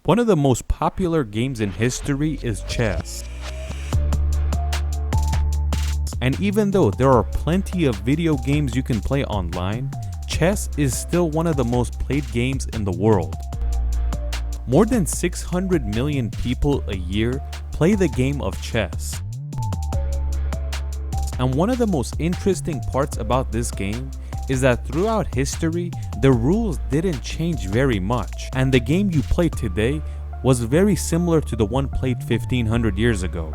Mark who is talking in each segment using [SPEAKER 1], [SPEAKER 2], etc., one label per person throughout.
[SPEAKER 1] One of the most popular games in history is chess. And even though there are plenty of video games you can play online, chess is still one of the most played games in the world. More than 600 million people a year play the game of chess. And one of the most interesting parts about this game is that throughout history, the rules didn't change very much, and the game you play today was very similar to the one played 1500 years ago.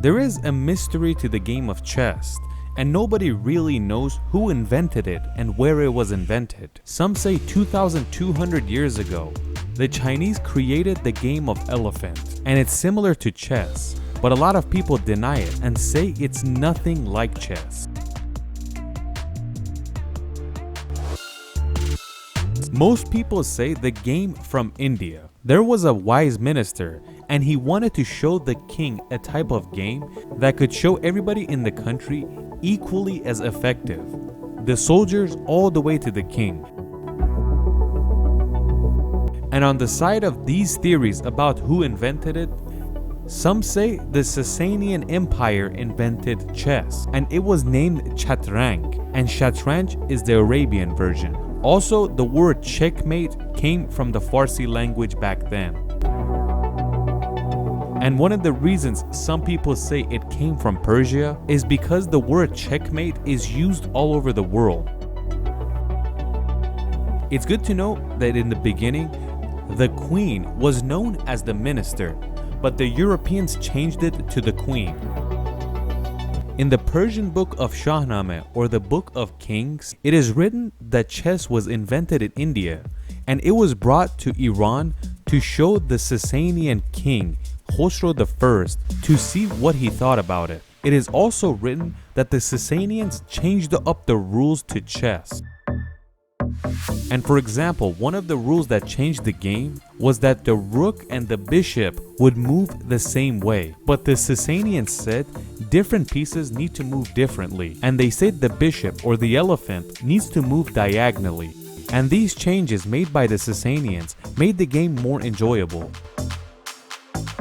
[SPEAKER 1] There is a mystery to the game of chess, and nobody really knows who invented it and where it was invented. Some say 2,200 years ago, the Chinese created the game of elephant, and it's similar to chess, but a lot of people deny it and say it's nothing like chess. Most people say the game from India. There was a wise minister, and he wanted to show the king a type of game that could show everybody in the country equally as effective, the soldiers all the way to the king. And on the side of these theories about who invented it, some say the Sasanian Empire invented chess, and it was named Chatrang, and Shatranj is the Arabian version. Also, the word checkmate came from the Farsi language back then. And one of the reasons some people say it came from Persia is because the word checkmate is used all over the world. It's good to know that in the beginning, the queen was known as the minister, but the Europeans changed it to the queen. In the Persian book of Shahnameh, or the Book of Kings, it is written that chess was invented in India, and it was brought to Iran to show the Sasanian king, Khosrow I, to see what he thought about it. It is also written that the Sasanians changed up the rules to chess. And for example, one of the rules that changed the game was that the rook and the bishop would move the same way. But the Sasanians said different pieces need to move differently, and they said the bishop or the elephant needs to move diagonally. And these changes made by the Sasanians made the game more enjoyable.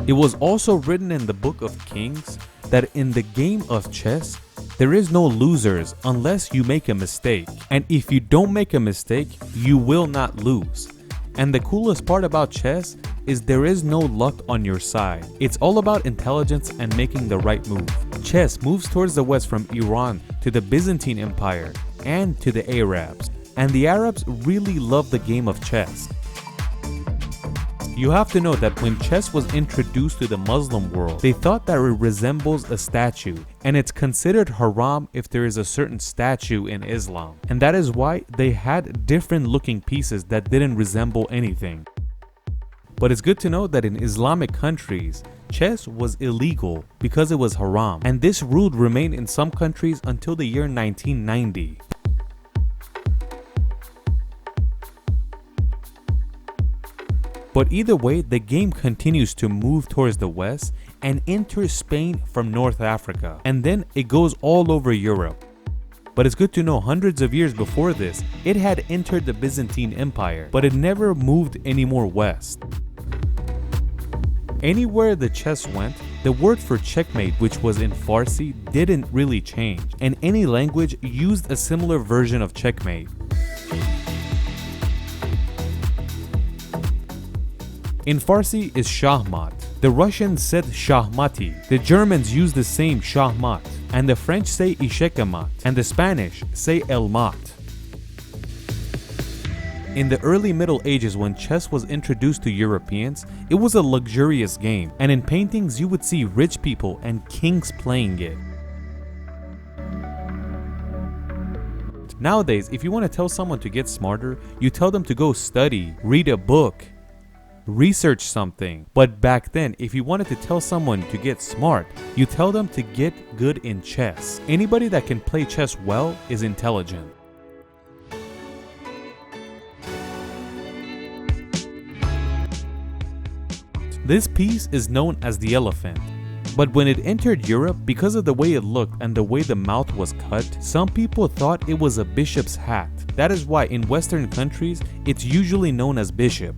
[SPEAKER 1] It was also written in the Book of Kings that in the game of chess, there is no losers unless you make a mistake, and if you don't make a mistake, you will not lose. And the coolest part about chess is there is no luck on your side. It's all about intelligence and making the right move. Chess moves towards the west from Iran to the Byzantine Empire and to the Arabs, and the Arabs really love the game of chess. You have to know that when chess was introduced to the Muslim world, they thought that it resembles a statue, and it's considered haram if there is a certain statue in Islam. And that is why they had different looking pieces that didn't resemble anything. But it's good to know that in Islamic countries, chess was illegal because it was haram, and this rule remained in some countries until the year 1990. But either way, the game continues to move towards the west and enters Spain from North Africa, and then it goes all over Europe. But it's good to know hundreds of years before this, it had entered the Byzantine Empire, but it never moved any more west. Anywhere the chess went, the word for checkmate, which was in Farsi, didn't really change, and any language used a similar version of checkmate. In Farsi is Shahmat. The Russians said Shahmati. The Germans use the same Shahmat. And the French say Ishekamat. And the Spanish say Elmat. In the early Middle Ages, when chess was introduced to Europeans, it was a luxurious game. And in paintings you would see rich people and kings playing it. Nowadays, if you want to tell someone to get smarter, you tell them to go study, read a book, research something. But back then, if you wanted to tell someone to get smart, you tell them to get good in chess. Anybody that can play chess well is intelligent. This piece is known as the elephant. But when it entered Europe, because of the way it looked and the way the mouth was cut, some people thought it was a bishop's hat. That is why in Western countries, it's usually known as bishop.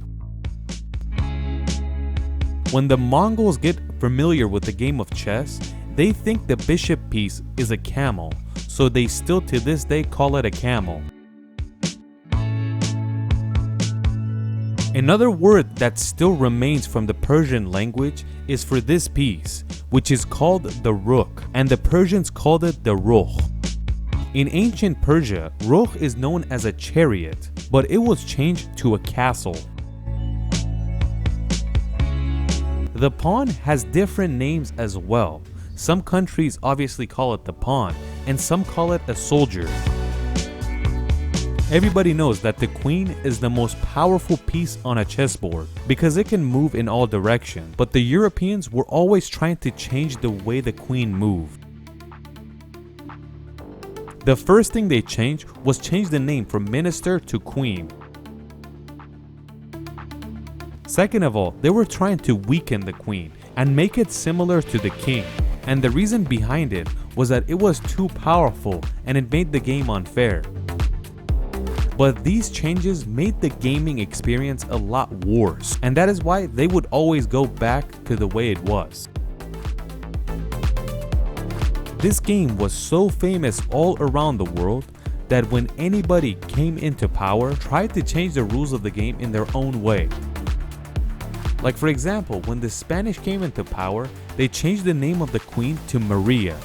[SPEAKER 1] When the Mongols get familiar with the game of chess, they think the bishop piece is a camel, so they still to this day call it a camel. Another word that still remains from the Persian language is for this piece, which is called the Rook, and the Persians called it the Rook. In ancient Persia, Rook is known as a chariot, but it was changed to a castle. The pawn has different names as well. Some countries obviously call it the pawn, and some call it a soldier. Everybody knows that the queen is the most powerful piece on a chessboard because it can move in all directions, but the Europeans were always trying to change the way the queen moved. The first thing they changed was change the name from minister to queen. Second of all, they were trying to weaken the queen and make it similar to the king, and the reason behind it was that it was too powerful and it made the game unfair. But these changes made the gaming experience a lot worse, and that is why they would always go back to the way it was. This game was so famous all around the world that when anybody came into power, tried to change the rules of the game in their own way. Like for example, when the Spanish came into power, they changed the name of the queen to Maria.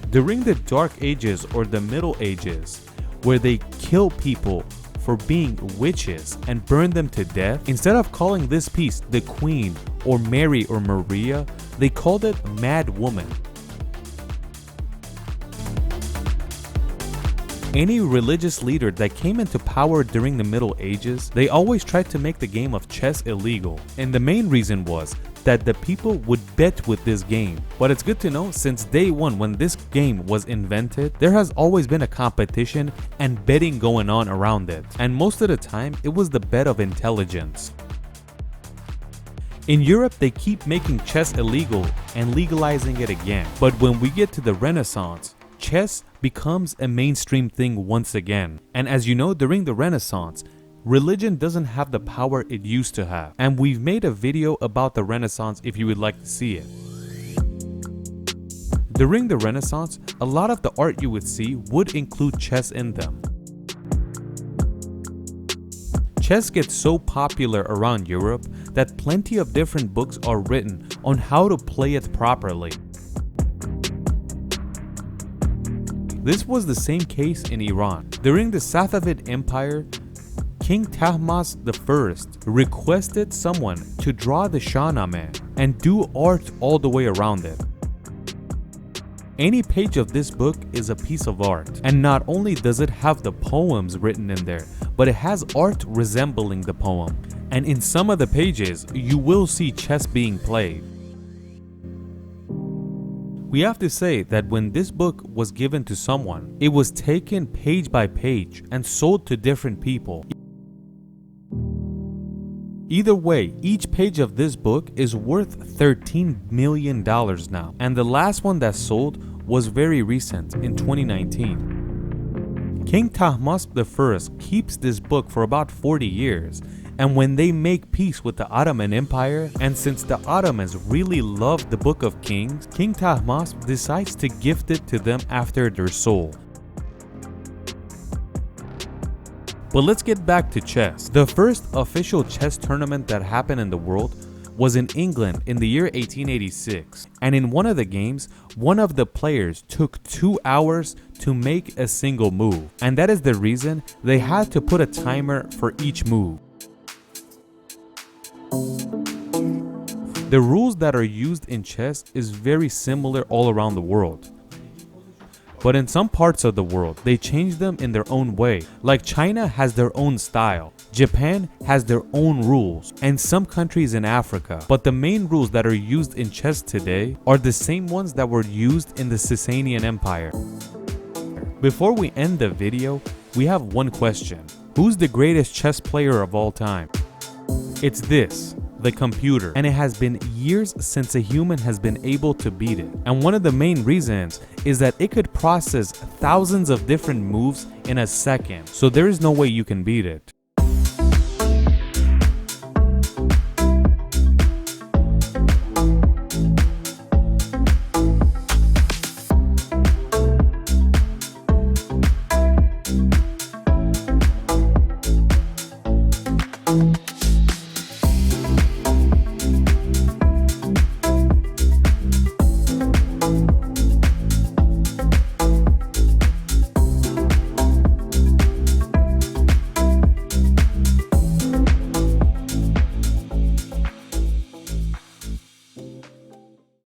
[SPEAKER 1] During the Dark Ages or the Middle Ages, where they kill people for being witches and burn them to death, instead of calling this piece the Queen or Mary or Maria, they called it Mad Woman. Any religious leader that came into power during the Middle Ages, they always tried to make the game of chess illegal. And the main reason was that the people would bet with this game. But it's good to know, since day one when this game was invented, there has always been a competition and betting going on around it. And most of the time, it was the bet of intelligence. In Europe, they keep making chess illegal and legalizing it again. But when we get to the Renaissance, chess becomes a mainstream thing once again. And as you know, during the Renaissance, religion doesn't have the power it used to have. And we've made a video about the Renaissance if you would like to see it. During the Renaissance, a lot of the art you would see would include chess in them. Chess gets so popular around Europe that plenty of different books are written on how to play it properly. This was the same case in Iran. During the Safavid Empire, King Tahmasp I requested someone to draw the Shahnameh and do art all the way around it. Any page of this book is a piece of art, and not only does it have the poems written in there, but it has art resembling the poem, and in some of the pages you will see chess being played. We have to say that when this book was given to someone, it was taken page by page and sold to different people. Either way, each page of this book is worth $13 million now, and the last one that sold was very recent, in 2019. King Tahmasp I keeps this book for about 40 years, and when they make peace with the Ottoman Empire, and since the Ottomans really loved the Book of Kings, King Tahmasp decides to gift it to them after their soul. But let's get back to chess. The first official chess tournament that happened in the world was in England in the year 1886, and in one of the games, one of the players took 2 hours to make a single move, and that is the reason they had to put a timer for each move. The rules that are used in chess is very similar all around the world. But in some parts of the world, they change them in their own way. Like China has their own style, Japan has their own rules, and some countries in Africa. But the main rules that are used in chess today are the same ones that were used in the Sasanian Empire. Before we end the video, we have one question. Who's the greatest chess player of all time? It's this, the computer, and it has been years since a human has been able to beat it. And one of the main reasons is that it could process thousands of different moves in a second, so there is no way you can beat it.